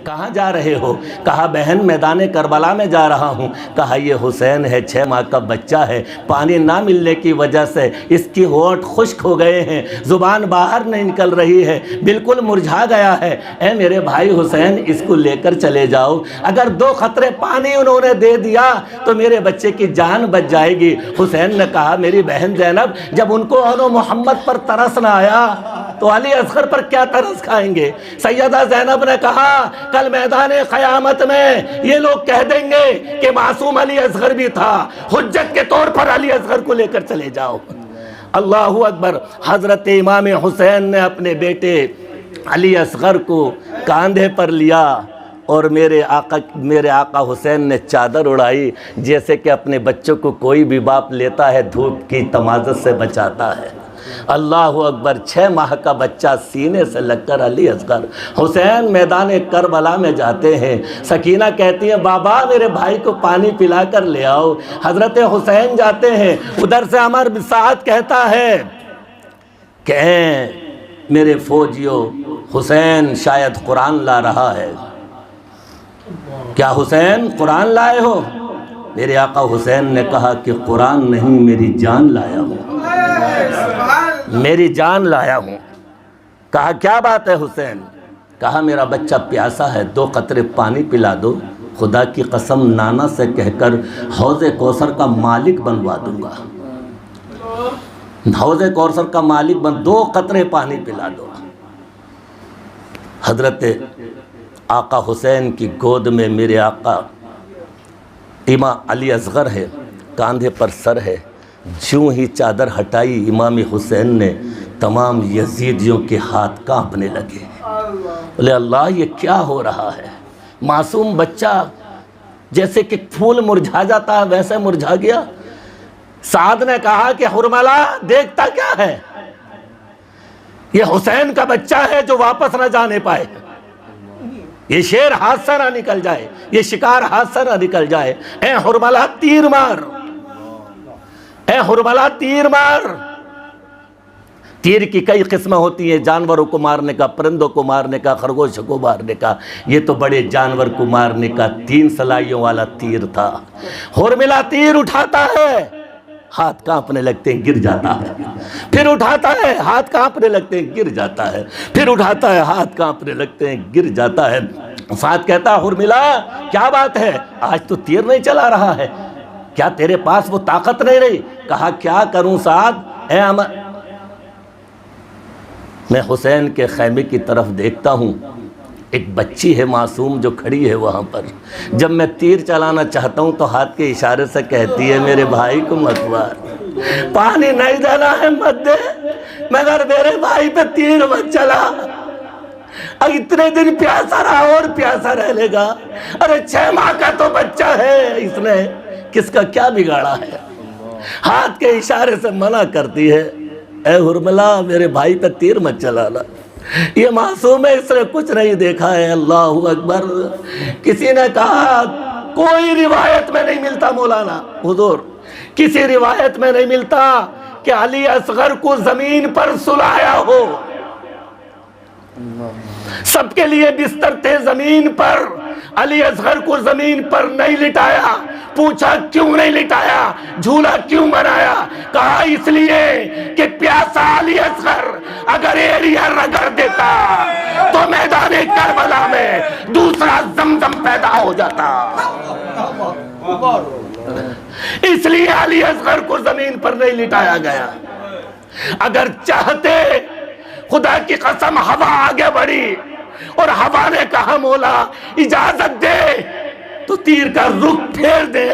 کہاں جا رہے ہو؟ کہا بہن میدان کربلا میں جا رہا ہوں۔ کہا یہ حسین ہے، 6 ماہ کا بچہ ہے، پانی نہ ملنے کی وجہ سے اس کی ہونٹ خشک ہو گئے ہیں، زبان باہر نہیں نکل رہی ہے، بالکل مرجھا گیا ہے۔ اے میرے بھائی حسین، اس کو لے کر چلے جاؤ، اگر 2 قطرے پانی انہوں نے دے دیا تو میرے بچے کی جان بچ جائے گی۔ حسین نے کہا میری بہن زینب، جب ان کو انو محمد پر ترس نہ آیا تو علی اصغر پر کیا ترس کھائیں گے؟ سیدہ زینب نے کہا کل میدان قیامت میں یہ لوگ کہہ دیں گے کہ معصوم علی اصغر بھی تھا، حجت کے طور پر علی اصغر کو لے کر چلے جاؤ۔ اللہ اکبر۔ حضرت امام حسین نے اپنے بیٹے علی اصغر کو کاندھے پر لیا اور میرے آقا حسین نے چادر اڑائی، جیسے کہ اپنے بچوں کو کوئی بھی باپ لیتا ہے دھوپ کی تمازت سے بچاتا ہے۔ اللہ اکبر۔ 6 ماہ کا بچہ سینے سے لگ کر علی اصغر حسین میدان کربلا میں جاتے ہیں۔ سکینہ کہتی ہیں بابا میرے بھائی کو پانی پلا کر لے آؤ۔ حضرت حسین جاتے ہیں، ادھر سے عمر بن سعد کہتا ہے کہ اے میرے فوجیوں، حسین شاید قرآن لا رہا ہے، کیا حسین قرآن لائے ہو؟ میرے آقا حسین نے کہا کہ قرآن نہیں، میری جان لایا ہوں، میری جان لایا ہوں۔ کہا کیا بات ہے حسین؟ کہا میرا بچہ پیاسا ہے، 2 قطرے پانی پلا دو، خدا کی قسم نانا سے کہہ کر حوض کوثر کا مالک بنوا دوں گا، حوض کوثر کا مالک 2 قطرے پانی پلا دو۔ حضرت آقا حسین کی گود میں میرے آقا امام علی اصغر ہے، کاندھے پر سر ہے، جوں ہی چادر ہٹائی امام حسین نے تمام یزیدیوں کے ہاتھ کانپنے لگے۔ بولے اللہ یہ کیا ہو رہا ہے؟ معصوم بچہ جیسے کہ پھول مرجھا جاتا ہے ویسے مرجھا گیا۔ سعد نے کہا کہ حرملہ دیکھتا کیا ہے؟ یہ حسین کا بچہ ہے جو واپس نہ جانے پائے، یہ شیر ہاتھ سے نہ نکل جائے، یہ شکار ہاتھ سے نہ نکل جائے۔ اے حرملہ تیر مار، اے حرملہ تیر مار۔ تیر کی کئی قسمیں ہوتی ہیں، جانوروں کو مارنے کا، پرندوں کو مارنے کا، خرگوشوں کو مارنے کا، یہ تو بڑے جانور کو مارنے کا 3 سلائیوں والا تیر تھا۔ حرملہ تیر اٹھاتا ہے، ہاتھ کانپنے لگتے ہیں، گر جاتا ہے، پھر اٹھاتا ہے، ہاتھ کانپنے لگتے ہیں، گر جاتا ہے، پھر اٹھاتا ہے، ہاتھ کانپنے لگتے ہیں، گر جاتا ہے۔ سعد کہتا حرملہ کیا بات ہے؟ آج تو تیر نہیں چلا رہا ہے، کیا تیرے پاس وہ طاقت نہیں رہی؟ کہا کیا کروں سعد؟ اے میں حسین کے خیمے کی طرف دیکھتا ہوں، ایک بچی ہے معصوم جو کھڑی ہے وہاں پر، جب میں تیر چلانا چاہتا ہوں تو ہاتھ کے اشارے سے کہتی ہے میرے بھائی کو مت مار، پانی نہیں دینا ہے مت دے، مگر میرے بھائی پہ تیر مت چلا، اتنے دن پیاسا رہا اور پیاسا رہ لے گا۔ ارے 6 ماہ کا تو بچہ ہے، اس نے کس کا کیا بگاڑا ہے؟ ہاتھ کے اشارے سے منع کرتی ہے، اے حرملہ میرے بھائی پہ تیر مت چلانا، یہ معصوم ہے، اس نے کچھ نہیں دیکھا ہے۔ اللہ اکبر۔ کسی نے کہا کوئی روایت میں نہیں ملتا مولانا حضور، کسی روایت میں نہیں ملتا کہ علی اصغر کو زمین پر سلایا ہو، سب کے لیے بستر تھے زمین پر، علی اصغر کو زمین پر نہیں لٹایا۔ پوچھا کیوں نہیں لٹایا، جھولا کیوں بنایا؟ کہا اس لیے کہ پیاسا علی اصغر اگر ایڑیاں رگڑ دیتا تو میدان کربلا میں دوسرا زمزم پیدا ہو جاتا، اس لیے علی اصغر کو زمین پر نہیں لٹایا گیا۔ اگر چاہتے خدا کی قسم ہوا آگے بڑھی اور ہوا نے کہا مولا اجازت دے تو تیر کا رخ پھیر دے،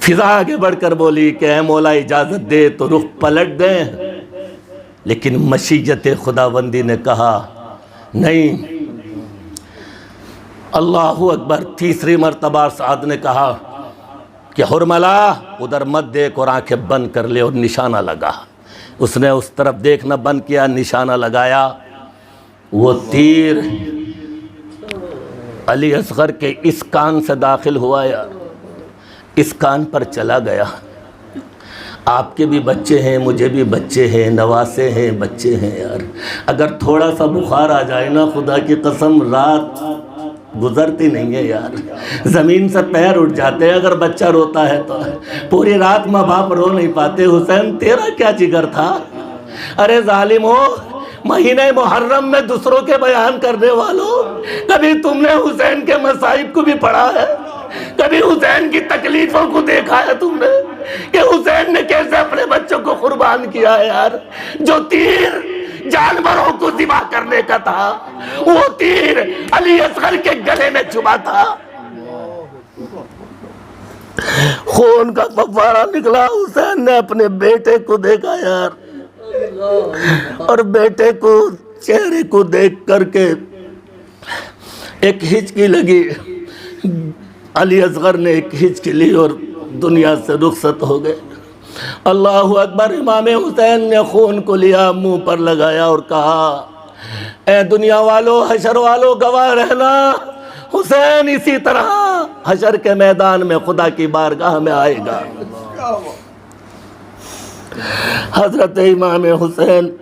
فضا آگے بڑھ کر بولی کہ اے مولا اجازت دے تو رخ پلٹ دیں، لیکن مشیت خداوندی نے کہا نہیں۔ اللہ اکبر۔ تیسری مرتبہ سعد نے کہا کہ حرملہ ادھر مت دیکھ اور آنکھیں بند کر لے، اور نشانہ لگا۔ اس نے اس طرف دیکھنا بند کیا، نشانہ لگایا، وہ تیر علی اصغر کے اس کان سے داخل ہوا یا اس کان پر چلا گیا۔ آپ کے بھی بچے ہیں، مجھے بھی بچے ہیں، نواسے ہیں، بچے ہیں یار۔ اگر تھوڑا سا بخار آ جائے نا، خدا کی قسم رات گزرتی نہیں ہے یار، زمین سے پیر اٹھ جاتے ہیں اگر بچہ روتا ہے تو۔ پوری رات ماں باپ رو نہیں پاتے۔ حسین تیرا کیا جگر تھا؟ ارے ظالمو، مہینہ محرم میں دوسروں کے بیان کرنے والوں، کبھی تم نے حسین کے مصائب کو بھی پڑھا ہے؟ کبھی حسین کی تکلیفوں کو دیکھا ہے تم نے کہ حسین نے کیسے اپنے بچوں کو قربان کیا ہے یار؟ جو تیر جانوروں کو ذبح کرنے کا تھا، وہ تیر علی اصغر کے گلے میں چھپا تھا۔ خون کا فوارہ نکلا، حسین نے اپنے بیٹے کو دیکھا یار، اور بیٹے کو چہرے کو دیکھ کر کے ایک ہچکی لگی۔ علی اصغر نے ایک ہچکی لی اور دنیا سے رخصت ہو گئے۔ اللہ اکبر۔ امام حسین نے خون کو لیا، منہ پر لگایا اور کہا، اے دنیا والو، حشر والو، گواہ رہنا، حسین اسی طرح حشر کے میدان میں خدا کی بارگاہ میں آئے گا۔ حضرت امام حسین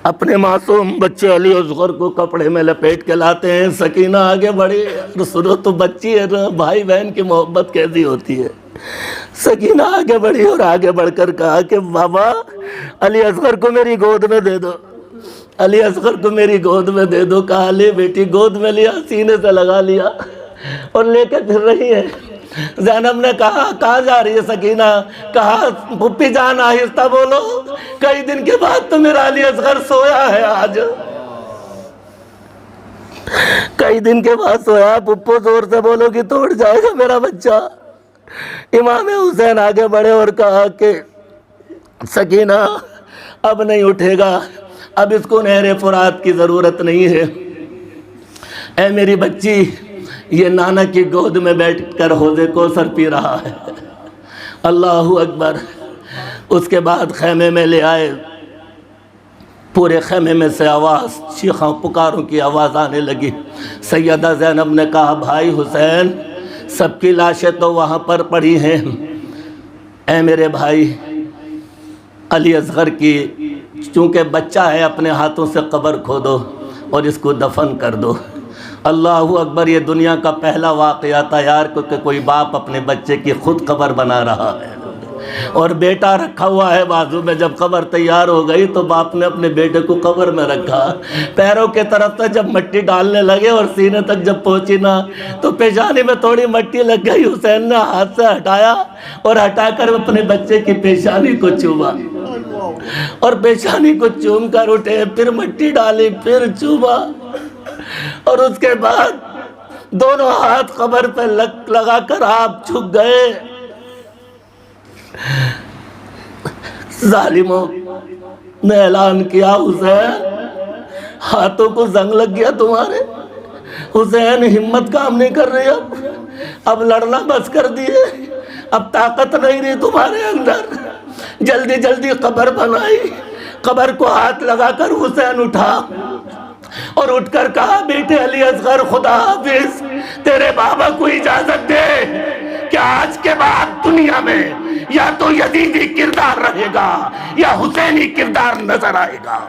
اپنے معصوم بچے علی اصغر کو کپڑے میں لپیٹ کے لاتے ہیں۔ سکینہ آگے بڑھی، سنو تو بچی ہے نا، بھائی بہن کی محبت کیسی ہوتی ہے۔ سکینہ آگے بڑھی اور آگے بڑھ کر کہا کہ بابا علی اصغر کو میری گود میں دے دو، علی اصغر کو میری گود میں دے دو۔ کہا لے بیٹی، گود میں لیا، سینے سے لگا لیا اور لے کے پھر رہی ہے۔ زینب نے کہا کہاں جا رہی ہے سکینہ؟ کہا پھپھی جان آہستہ بولو، کئی دن کے بعد تو میرا علی اصغر سویا ہے آج، کئی دن کے بعد سویا، پھپھو زور سے بولو گی تو اٹھ جائے گا میرا بچہ۔ امام حسین آگے بڑھے اور کہا کہ سکینہ اب نہیں اٹھے گا، اب اس کو نہر فرات کی ضرورت نہیں ہے۔ اے میری بچی، یہ نانا کی گود میں بیٹھ کر حوض کوثر پی رہا ہے۔ اللہ اکبر۔ اس کے بعد خیمے میں لے آئے، پورے خیمے میں سے آواز، چیخاں پکاروں کی آواز آنے لگی۔ سیدہ زینب نے کہا بھائی حسین، سب کی لاشیں تو وہاں پر پڑی ہیں، اے میرے بھائی علی اصغر کی چونکہ بچہ ہے، اپنے ہاتھوں سے قبر کھودو اور اس کو دفن کر دو۔ اللہ اکبر۔ یہ دنیا کا پہلا واقعہ تھا یار، کیونکہ کوئی باپ اپنے بچے کی خود قبر بنا رہا ہے اور بیٹا رکھا ہوا ہے بازو میں۔ جب قبر تیار ہو گئی تو باپ نے اپنے بیٹے کو قبر میں رکھا، پیروں کے طرف سے جب مٹی ڈالنے لگے اور سینے تک جب پہنچی نا تو پیشانی میں تھوڑی مٹی لگ گئی۔ حسین نے ہاتھ سے ہٹایا اور ہٹا کر اپنے بچے کی پیشانی کو چوما اور پیشانی کو چوم کر اٹھے، پھر مٹی ڈالی، پھر چوما، اور اس کے بعد دونوں ہاتھ قبر پہ لگا کر آپ جھک گئے۔ ظالموں نے اعلان کیا حسین ہاتھوں کو زنگ لگ گیا تمہارے، حسین ہمت کام نہیں کر رہی، اب لڑنا بس کر دیے، اب طاقت نہیں رہی تمہارے اندر۔ جلدی جلدی قبر بنائی، قبر کو ہاتھ لگا کر حسین اٹھا اور اٹھ کر کہا بیٹے علی اصغر خدا حافظ، تیرے بابا کو اجازت دے کہ آج کے بعد دنیا میں یا تو یزیدی کردار رہے گا یا حسینی کردار نظر آئے گا۔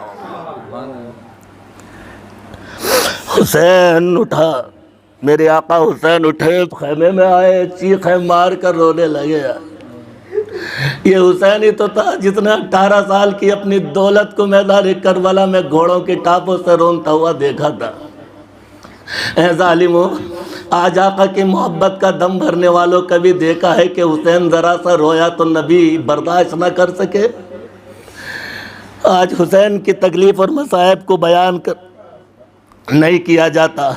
حسین اٹھا، میرے آقا حسین اٹھے، خیمے میں آئے، چیخیں مار کر رونے لگے۔ یہ حسین ہی تو تھا جس نے 18 سال کی اپنی دولت کو میدان کربلا میں گھوڑوں کے ٹاپوں سے رونتا ہوا دیکھا تھا۔ اے ظالموں، آج آقا کی محبت کا دم بھرنے والوں کبھی دیکھا ہے کہ حسین ذرا سا رویا تو نبی برداشت نہ کر سکے؟ آج حسین کی تکلیف اور مصائب کو بیان نہیں کیا جاتا۔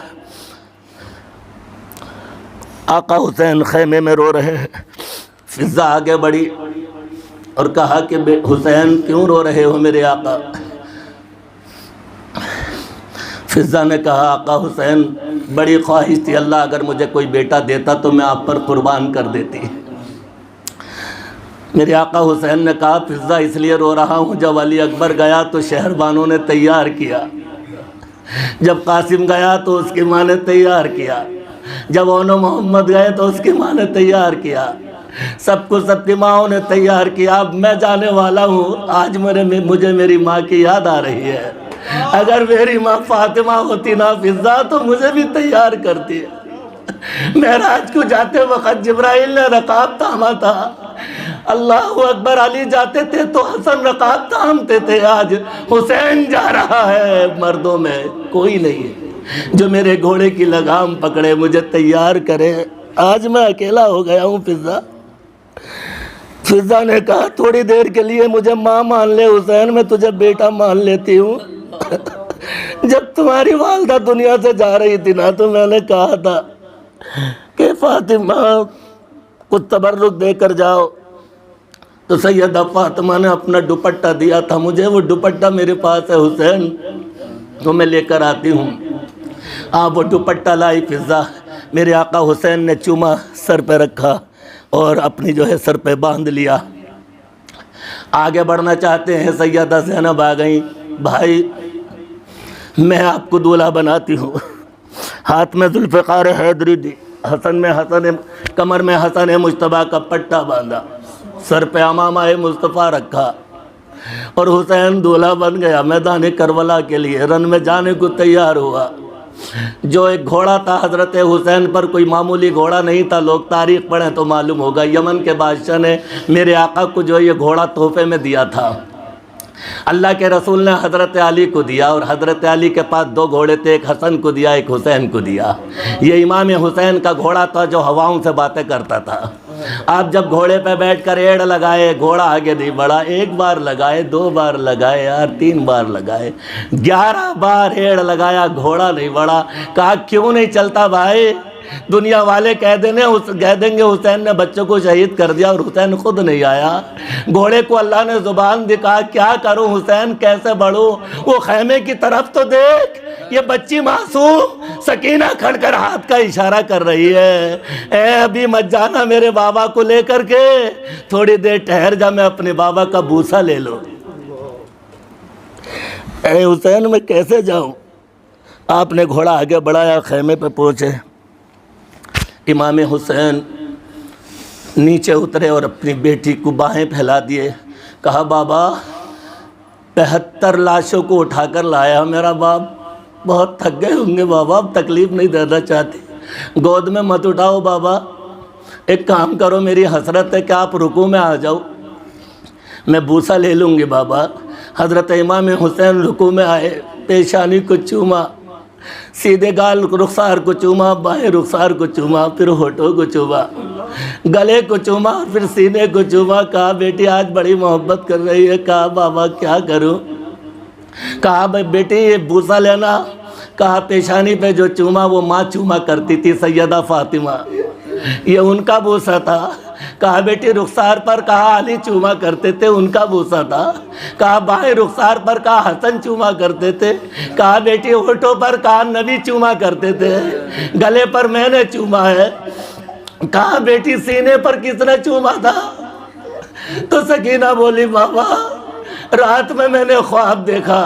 آقا حسین خیمے میں رو رہے ہیں۔ فضہ آگے بڑھی اور کہا کہ حسین کیوں رو رہے ہو میرے آقا؟ فضہ نے کہا آقا حسین بڑی خواہش تھی، اللہ اگر مجھے کوئی بیٹا دیتا تو میں آپ پر قربان کر دیتی۔ میرے آقا حسین نے کہا فضہ اس لیے رو رہا ہوں، جب علی اکبر گیا تو شہر بانوں نے تیار کیا، جب قاسم گیا تو اس کی ماں نے تیار کیا، جب اونو محمد گئے تو اس کی ماں نے تیار کیا، سب کو سب کی ماؤں نے تیار کیا، اب میں جانے والا ہوں، آج مجھے میری ماں کی یاد آ رہی ہے۔ اگر میری ماں فاطمہ ہوتی نافذہ تو مجھے بھی تیار کرتی۔ معراج کو جاتے وقت جبرائیل نے رکاب تھاما تھا، اللہ اکبر، علی جاتے تھے تو حسن رکاب تھامتے تھے، آج حسین جا رہا ہے، مردوں میں کوئی نہیں ہے جو میرے گھوڑے کی لگام پکڑے مجھے تیار کرے۔ آج میں اکیلا ہو گیا ہوں۔ فضا نے کہا تھوڑی دیر کے لیے مجھے ماں مان لے حسین، میں تجھے بیٹا مان لیتی ہوں۔ جب تمہاری والدہ دنیا سے جا رہی تھی نا تو میں نے کہا تھا کہ فاطمہ کچھ تبرک دے کر جاؤ، تو سیدہ فاطمہ نے اپنا دوپٹہ دیا تھا مجھے، وہ دوپٹہ میرے پاس ہے حسین، تو میں لے کر آتی ہوں۔ آپ وہ دوپٹہ لائی فضا، میرے آقا حسین نے چوما سر پہ رکھا اور اپنی جو ہے سر پہ باندھ لیا۔ آگے بڑھنا چاہتے ہیں، سیدہ زینب آ گئیں، بھائی میں آپ کو دولہا بناتی ہوں۔ ہاتھ میں ذوالفقار حیدری دی، کمر میں حسن مجتبیٰ کا پٹا باندھا، سر پہ امامہ مصطفیٰ رکھا، اور حسین دولہا بن گیا میدان کربلا کے لیے، رن میں جانے کو تیار ہوا۔ جو ایک گھوڑا تھا حضرت حسین پر، کوئی معمولی گھوڑا نہیں تھا، لوگ تاریخ پڑھیں تو معلوم ہوگا، یمن کے بادشاہ نے میرے آقا کو جو یہ گھوڑا تحفے میں دیا تھا۔ اللہ کے رسول نے حضرت علی کو دیا، اور حضرت علی کے پاس دو گھوڑے تھے، ایک حسن کو دیا ایک حسین کو دیا۔ یہ امام حسین کا گھوڑا تھا جو ہواؤں سے باتیں کرتا تھا۔ آپ جب گھوڑے پہ بیٹھ کر ایڑ لگائے، گھوڑا آگے نہیں بڑھا، ایک بار لگائے، دو بار لگائے، یار 3 بار لگائے، 11 بار ایڑ لگایا، گھوڑا نہیں بڑھا۔ کہا کیوں نہیں چلتا بھائی؟ دنیا والے کہہ دیں گے حسین نے بچوں کو شہید کر دیا اور حسین خود نہیں آیا۔ گھوڑے کو اللہ نے زبان دکھا، کیا کروں حسین، کیسے بڑھوں؟ وہ خیمے کی طرف تو دیکھ، یہ بچی معصوم سکینہ کھڑ کر ہاتھ کا اشارہ کر رہی ہے، اے ابھی مت جانا میرے بابا کو لے کر کے، تھوڑی دیر ٹھہر جا، میں اپنے بابا کا بوسہ لے لوں۔ اے حسین میں کیسے جاؤں؟ آپ نے گھوڑا آگے بڑھایا، خیمے پہ پہنچے، امام حسین نیچے اترے اور اپنی بیٹی کو باہیں پھیلا دیے، کہا بابا 75 لاشوں کو اٹھا کر لایا، میرا باپ بہت تھک گئے ہوں گے بابا، اب تکلیف نہیں دینا چاہتی، گود میں مت اٹھاؤ بابا، ایک کام کرو، میری حسرت ہے کہ آپ رکوع میں آ جاؤ، میں بوسہ لے لوں گی بابا۔ حضرت امام حسین رکوع میں آئے، پیشانی کو چوما، سیدھے گال رخسار کو چوما، بائیں رخسار کو چوما، پھر ہونٹوں کو چوما، گلے کو چوما، پھر سینے کو چوما۔ کہا بیٹی آج بڑی محبت کر رہی ہے۔ کہا بابا کیا کروں؟ کہا بیٹی یہ بوسہ لینا، کہا پیشانی پہ جو چوما وہ ماں چوما کرتی تھی سیدہ فاطمہ، یہ ان کا بوسہ تھا۔ کہا بیٹی رخسار پر، کہا علی چوما کرتے تھے، ان کا بوسہ تھا۔ کہا بائیں رخسار پر، کہا حسن چوما کرتے تھے۔ کہا بیٹی ہونٹوں پر، کہا نبی چوما کرتے تھے۔ گلے پر میں نے چوما ہے۔ کہا بیٹی سینے پر کس نے چوما تھا؟ تو سکینہ بولی بابا رات میں نے خواب دیکھا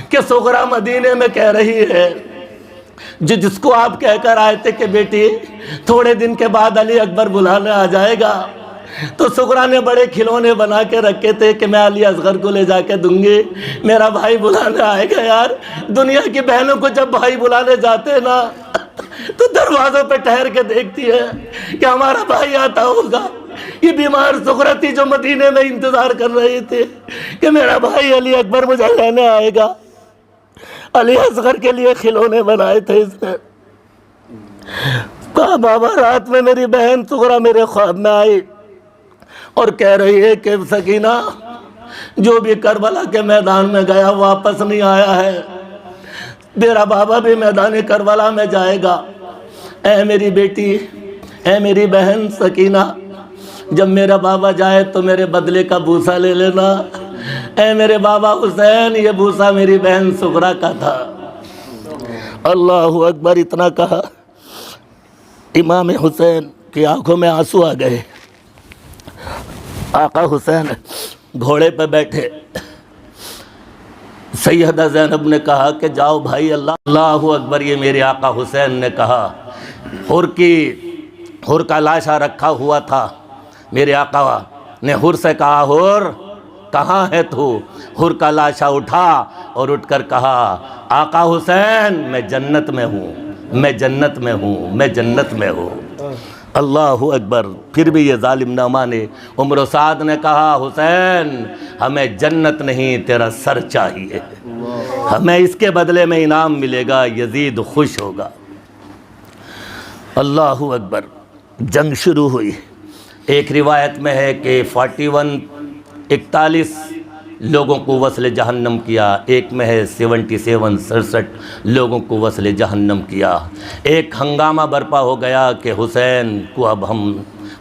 کہ سغرا مدینے میں کہہ رہی ہے، جس کو آپ کہہ کر آئے تھے کہ بیٹی تھوڑے دن کے بعد علی اکبر بلانے آ جائے گا، تو سغرا نے بڑے کھلونے بنا کے رکھے تھے کہ میں علی اصغر کو لے جا کے دوں گی، میرا بھائی بلانے آئے گا۔ یار دنیا کی بہنوں کو جب بھائی بلانے جاتے ہیں نا تو دروازوں پہ ٹھہر کے دیکھتی ہے کہ ہمارا بھائی آتا ہوگا۔ یہ بیمار سغرا تھی جو مدینے میں انتظار کر رہی تھی کہ میرا بھائی علی اکبر مجھے لینے آئے گا۔ علی اصغر کے لیے کھلونے بنائے تھے اس نے۔ کہا بابا رات میں میری بہن سغرا میرے خواب میں آئی اور کہہ رہی ہے کہ سکینہ جو بھی کربلا کے میدان میں گیا واپس نہیں آیا ہے، میرا بابا بھی میدان کربلا میں جائے گا۔ اے میری بیٹی، اے میری بہن سکینہ، جب میرا بابا جائے تو میرے بدلے کا بوسہ لے لینا۔ اے میرے بابا حسین، یہ بوسہ میری بہن سغرا کا تھا۔ اللہ اکبر، اتنا کہا امام حسین کی آنکھوں میں آنسو آ گئے۔ آقا حسین گھوڑے پہ بیٹھے، سیدہ زینب نے کہا کہ جاؤ بھائی، اللہ اکبر، یہ میرے آقا حسین نے کہا۔ حر کا لاشا رکھا ہوا تھا، میرے آقا نے حر سے کہا حر کہاں ہے تو؟ حر کا لاشا اٹھا اور اٹھ کر کہا آقا حسین میں جنت میں ہوں، میں جنت میں ہوں، میں جنت میں ہوں۔ اللہ اکبر۔ پھر بھی یہ ظالم نہ مانے۔ عمر و سعد نے کہا حسین ہمیں جنت نہیں تیرا سر چاہیے، ہمیں اس کے بدلے میں انعام ملے گا، یزید خوش ہوگا۔ اللہ اکبر۔ جنگ شروع ہوئی۔ ایک روایت میں ہے کہ 41 لوگوں کو وصل جہنم کیا، ایک میں ہے 67 لوگوں کو وصل جہنم کیا۔ ایک ہنگامہ برپا ہو گیا کہ حسین کو اب ہم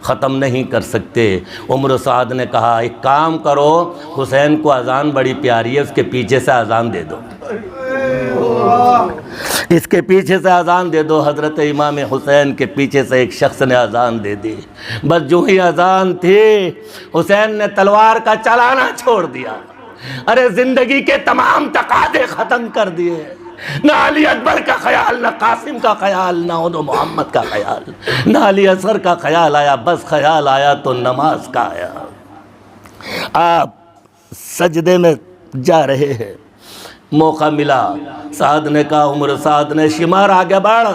ختم نہیں کر سکتے۔ عمر و سعد نے کہا ایک کام کرو، حسین کو اذان بڑی پیاری ہے، اس کے پیچھے سے اذان دے دو، اس کے پیچھے سے اذان دے دو۔ حضرت امام حسین کے پیچھے سے ایک شخص نے اذان دے دی۔ بس جو ہی اذان تھی حسین نے تلوار کا چلانا چھوڑ دیا۔ ارے زندگی کے تمام تقاضے ختم کر دیے، نہ علی اکبر کا خیال، نہ قاسم کا خیال، نہ محمد کا خیال، نہ علی اصغر کا خیال آیا، بس خیال آیا تو نماز کا آیا۔ آپ سجدے میں جا رہے ہیں، موقع ملا، سعد نے کہا عمر سعد نے شمار آگے بڑھ،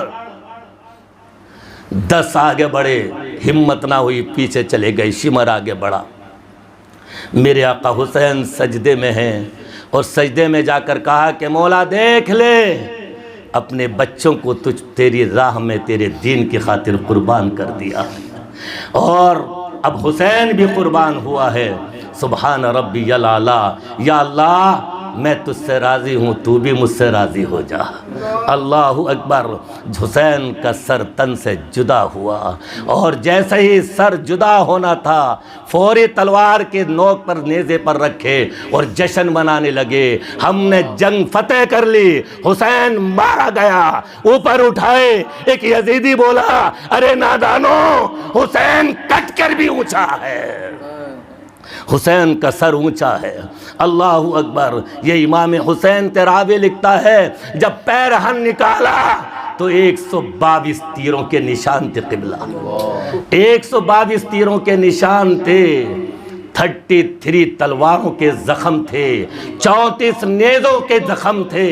10 آگے بڑھے، ہمت نہ ہوئی پیچھے چلے گئے، شمار آگے بڑھا۔ میرے آقا حسین سجدے میں ہیں اور سجدے میں جا کر کہا کہ مولا دیکھ لے اپنے بچوں کو تیری راہ میں تیرے دین کی خاطر قربان کر دیا، اور اب حسین بھی قربان ہوا ہے۔ سبحان ربی الاعلی، یا اللہ میں تجھ سے راضی ہوں، تو بھی مجھ سے راضی ہو جا۔ اللہ اکبر۔ حسین کا سر تن سے جدا ہوا، اور جیسے ہی سر جدا ہونا تھا فوری تلوار کے نوک پر نیزے پر رکھے اور جشن منانے لگے، ہم نے جنگ فتح کر لی، حسین مارا گیا۔ اوپر اٹھائے ایک یزیدی بولا ارے نادانو، حسین کٹ کر بھی اونچا ہے، حسین کا سر اونچا ہے۔ اللہ اکبر۔ یہ امام حسین تراوی لکھتا ہے جب پیرہن نکالا تو 122 تیروں کے نشان تھے قبلہ، 122 تیروں کے نشان تھے، 33 تلواروں کے زخم تھے، 34 نیزوں کے زخم تھے۔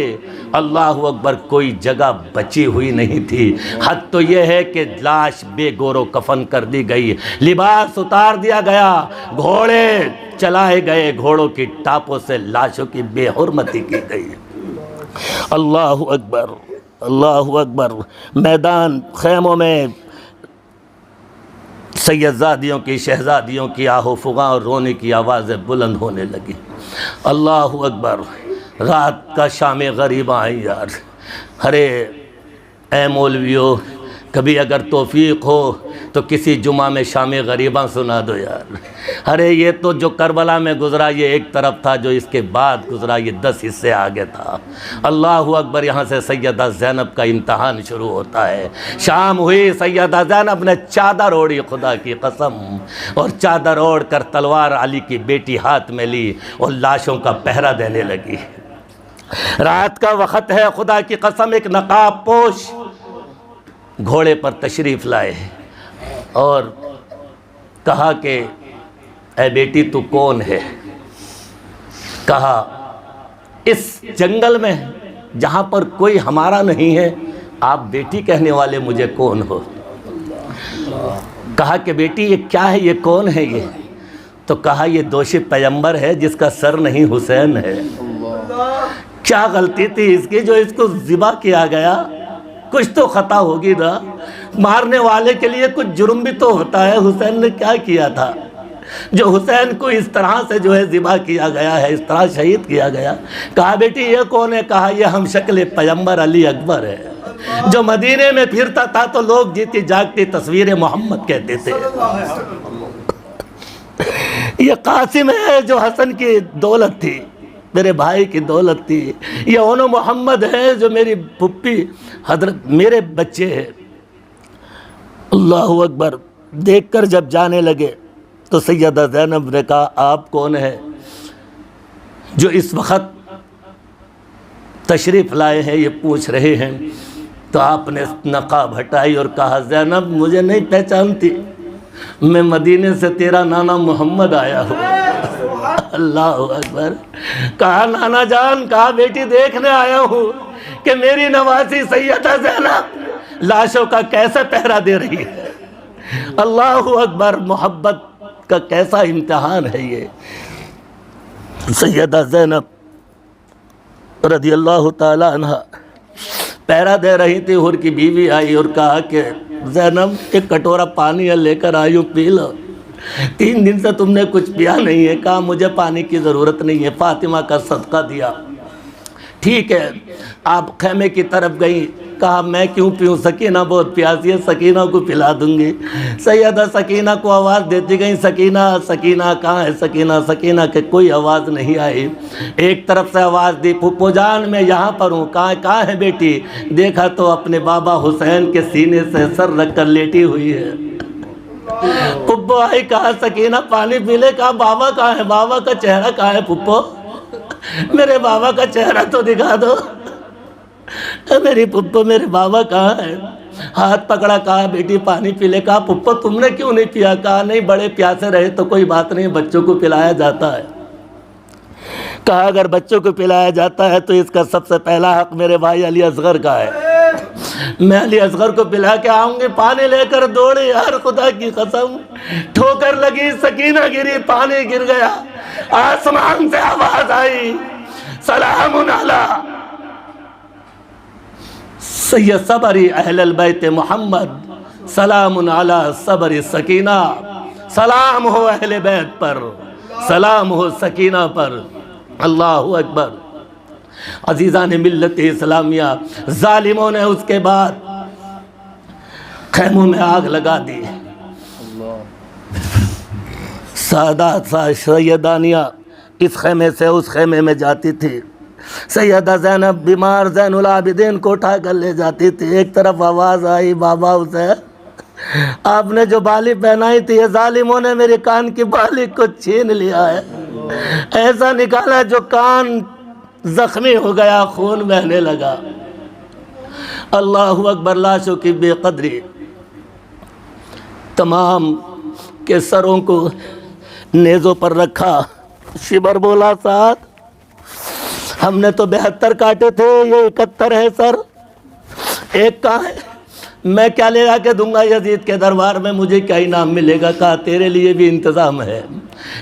اللہ اکبر۔ کوئی جگہ بچی ہوئی نہیں تھی۔ حد تو یہ ہے کہ لاش بے گور و کفن کر دی گئی، لباس اتار دیا گیا، گھوڑے چلائے گئے، گھوڑوں کی ٹاپوں سے لاشوں کی بے حرمتی کی گئی۔ اللہ اکبر، اللہ اکبر۔ میدان خیموں میں سیدزادیوں کی، شہزادیوں کی آہ و فغاں اور رونے کی آوازیں بلند ہونے لگی۔ اللہ اکبر۔ رات کا شام غریباں آئی یار۔ ارے اے مولویو، کبھی اگر توفیق ہو تو کسی جمعہ میں شام غریباں سنا دو یار۔ ارے یہ تو جو کربلا میں گزرا یہ ایک طرف تھا، جو اس کے بعد گزرا یہ 10 حصے آگے تھا۔ اللہ اکبر۔ یہاں سے سیدہ زینب کا امتحان شروع ہوتا ہے۔ شام ہوئی، سیدہ زینب نے چادر اوڑھی، خدا کی قسم، اور چادر اوڑھ کر تلوار علی کی بیٹی ہاتھ میں لی اور لاشوں کا پہرا دینے لگی۔ رات کا وقت ہے، خدا کی قسم ایک نقاب پوش گھوڑے پر تشریف لائے اور کہا کہ اے بیٹی تو کون ہے؟ کہا اس جنگل میں جہاں پر کوئی ہمارا نہیں ہے آپ بیٹی کہنے والے مجھے کون ہو؟ کہا کہ بیٹی یہ کیا ہے، یہ کون ہے یہ؟ تو کہا یہ دوش پیغمبر ہے جس کا سر نہیں حسین ہے۔ کیا غلطی تھی اس کی جو اس کو ذبح کیا گیا؟ کچھ تو خطا ہوگی نا، مارنے والے کے لیے کچھ جرم بھی تو ہوتا ہے۔ حسین نے کیا کیا تھا جو حسین کو اس طرح سے جو ہے ذبح کیا گیا ہے، اس طرح شہید کیا گیا؟ کہا بیٹی یہ کون ہے؟ کہا یہ ہم شکل پیغمبر علی اکبر ہے، جو مدینے میں پھرتا تھا تو لوگ جیتی جاگتی تصویر محمد کہتے تھے۔ یہ قاسم ہے جو حسن کی دولت تھی، میرے بھائی کی دولت تھی۔ یہ اونو محمد ہے جو میری پھپھی حضرت میرے بچے ہیں۔ اللہ اکبر۔ دیکھ کر جب جانے لگے تو سیدہ زینب نے کہا آپ کون ہیں جو اس وقت تشریف لائے ہیں، یہ پوچھ رہے ہیں؟ تو آپ نے نقاب ہٹائی اور کہا زینب مجھے نہیں پہچانتی، میں مدینے سے تیرا نانا محمد آیا ہوں۔ اللہ اکبر۔ کہا نانا جان، کہا بیٹی دیکھنے آیا ہوں کہ میری نوازی سیدہ زینب لاشوں کا کیسے پہرا دے رہی ہے۔ اللہ اکبر، محبت کا کیسا امتحان ہے یہ۔ سیدہ زینب رضی اللہ تعالی عنہ پہرا دے رہی تھی، حر کی بیوی آئی اور کہا کہ زینب ایک کٹورا پانی لے کر آئی ہوں، پی لو، 3 دن سے تم نے کچھ پیا نہیں ہے۔ کہا مجھے پانی کی ضرورت نہیں ہے، فاطمہ کا صدقہ دیا۔ ٹھیک ہے، آپ خیمے کی طرف گئیں، کہا میں کیوں پیوں، سکینہ بہت پیاسی ہے، سکینہ کو پلا دوں گی۔ سیدہ سکینہ کو آواز دیتی گئیں، سکینہ سکینہ کہاں ہے سکینہ؟ سکینہ کہ کوئی آواز نہیں آئی۔ ایک طرف سے آواز دی، پھپھو جان میں یہاں پر ہوں۔ کہاں ہے بیٹی؟ دیکھا تو اپنے بابا حسین کے سینے سے سر رکھ کر لیٹی ہوئی ہے۔ پھپھو آئی، کہا سکینہ پانی پی لے۔ کہا بابا کہاں ہے؟ بابا کا چہرہ کہاں ہے پھپھو؟ میرے بابا کا چہرہ تو دکھا دو۔ میری پھپھو میرے بابا کہاں ہے؟ ہاتھ پکڑا، کہا بیٹی پانی پی لے۔ کہا پھپھو تم نے کیوں نہیں پیا؟ کہا نہیں، بڑے پیاسے رہے تو کوئی بات نہیں، بچوں کو پلایا جاتا ہے۔ کہا اگر بچوں کو پلایا جاتا ہے تو اس کا سب سے پہلا حق میرے بھائی علی اصغر کا ہے۔ میں علی اصغر کو پلا کے آؤں گی۔ پانی لے کر دوڑی، یار خدا کی قسم، ٹھوکر لگی، سکینہ گری، پانی گر گیا۔ آسمان سے آواز آئی، سلام علی سید صبری اہل البیت محمد، سلام علی صبر سکینہ، سلام ہو اہل بیت پر، سلام ہو سکینہ پر۔ اللہ اکبر۔ عزیزان ملت اسلامیہ، ظالموں نے اس کے بعد خیموں میں آگ لگا دی۔ سادات سیدانیہ اس خیمے سے اس خیمے میں جاتی تھی۔ سیدہ زینب بیمار زین العابدین کو اٹھا کر لے جاتی تھی۔ ایک طرف آواز آئی، بابا حسین آپ نے جو بالی پہنائی تھی، یہ ظالموں نے میرے کان کی بالی کو چھین لیا ہے، ایسا نکالا جو کان زخمی ہو گیا، خون بہنے لگا۔ اللہ اکبر۔ لاشوں کی بے قدری، تمام کے سروں کو نیزوں پر رکھا۔ شبر بولا ساتھ، ہم نے تو 72 کاٹے تھے، یہ 71 ہے سر، ایک کہاں ہے؟ میں کیا لے آ کے دوں گا یزید کے دربار میں، مجھے کیا انعام ملے گا؟ کہا تیرے لیے بھی انتظام ہے،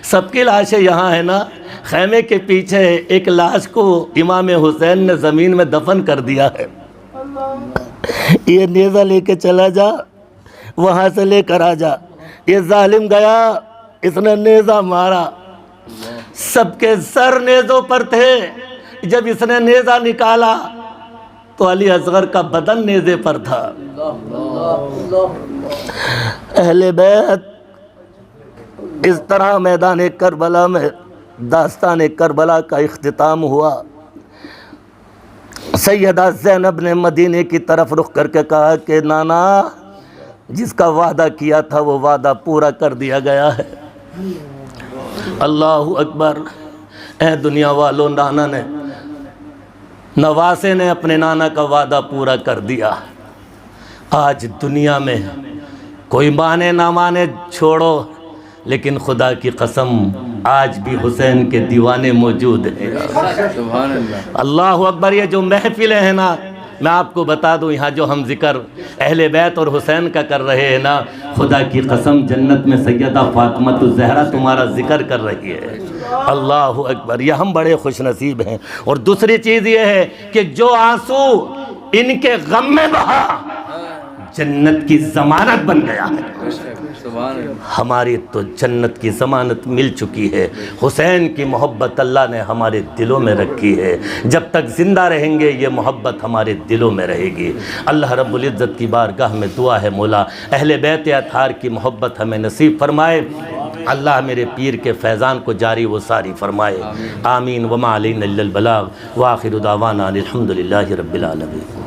سب کی لاشیں یہاں ہیں نا۔ خیمے کے پیچھے ایک لاش کو امام حسین نے زمین میں دفن کر دیا ہے، یہ نیزہ لے کے چلا جا، وہاں سے لے کر آ جا۔ یہ ظالم گیا، اس نے نیزہ مارا، سب کے سر نیزوں پر تھے۔ جب اس نے نیزہ نکالا تو علی اصغر کا بدن نیزے پر تھا۔ اہل بیت اس طرح میدان کربلا میں داستان کربلا کا اختتام ہوا۔ سیدہ زینب نے مدینے کی طرف رخ کر کے کہا کہ نانا جس کا وعدہ کیا تھا وہ وعدہ پورا کر دیا گیا ہے۔ اللہ اکبر۔ اے دنیا والوں، نانا نے، نواسے نے اپنے نانا کا وعدہ پورا کر دیا۔ آج دنیا میں کوئی مانے نہ مانے چھوڑو، لیکن خدا کی قسم آج بھی حسین کے دیوانے موجود ہیں۔ اللہ اکبر۔ یہ جو محفلیں ہیں نا، میں آپ کو بتا دوں، یہاں جو ہم ذکر اہل بیت اور حسین کا کر رہے ہیں نا، خدا کی قسم جنت میں سیدہ فاطمہ الزہرا تمہارا ذکر کر رہی ہے۔ اللہ اکبر۔ یہ ہم بڑے خوش نصیب ہیں۔ اور دوسری چیز یہ ہے کہ جو آنسو ان کے غم میں بہا، جنت کی ضمانت بن گیا ہے۔ ہماری تو جنت کی ضمانت مل چکی ہے۔ حسین کی محبت اللہ نے ہمارے دلوں میں رکھی ہے، جب تک زندہ رہیں گے یہ محبت ہمارے دلوں میں رہے گی۔ اللہ رب العزت کی بارگاہ میں دعا ہے، مولا اہل بیت اطہار کی محبت ہمیں نصیب فرمائے۔ اللہ میرے پیر کے فیضان کو جاری و ساری فرمائے۔ آمین۔ وما علینا الا البلاغ، وآخر دعوانا الحمدللہ رب العالمین۔